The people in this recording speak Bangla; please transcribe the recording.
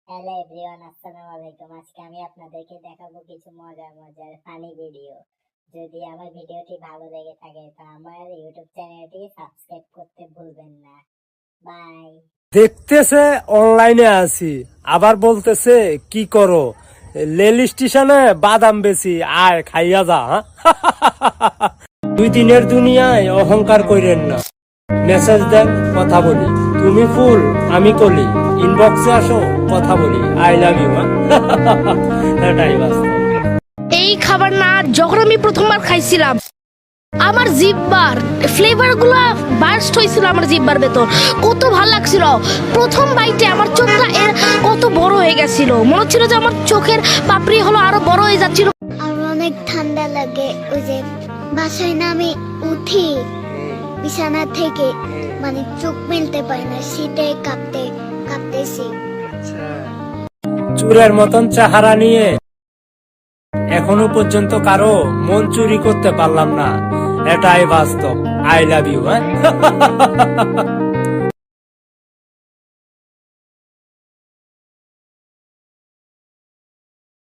হ্যালো এভরিওয়ান, আসসালামু আলাইকুম। আজকে আমি আপনাদেরকে দেখাবো কিছু মজার মজার ফানি ভিডিও। যদি আমার ভিডিওটি ভালো লেগে থাকে তো আমার ইউটিউব চ্যানেলটি সাবস্ক্রাইব করতে ভুলবেন না। বাই। দেখতেছে অনলাইনে আছি, আবার বলতেছে কি করো, রেল স্টেশনে বাদাম বেশি, আয় খাইয়া যা। দুই দিনের দুনিয়ায় অহংকার কইরেন না। মেসেজ দেন, কথা বলি। তুমি ফুল, আমি কলি। ইনবক্সে আসো, কথা বলি। I love you. এটাই বাস্তব। এই খাবার না যখন আমি প্রথমবার খাইছিলাম আমার জিহ্বার ফ্লেভার গুলা বার্স্ট হয়েছিল আমার জিহ্বার ভেতর। কত ভালো লাগছিল প্রথম বাইটে। আমার চোখটা এর কত বড় হয়ে গেছিল, মনে হচ্ছিল যে আমার চোখের পাপড়ি হলো আরো বড় হয়ে যাচ্ছিল। আর অনেক ঠান্ডা লাগে। ওই যে বাসায় না আমি উঠি বিছানা থেকে, মানে চোখ মেলতে পারি না, শীতে কাঁপতেছি। চুরের মতন চেহারা নিয়ে এখনো পর্যন্ত কারো মন চুরি করতে পারলাম না। এটাই বাস্তব। I love you.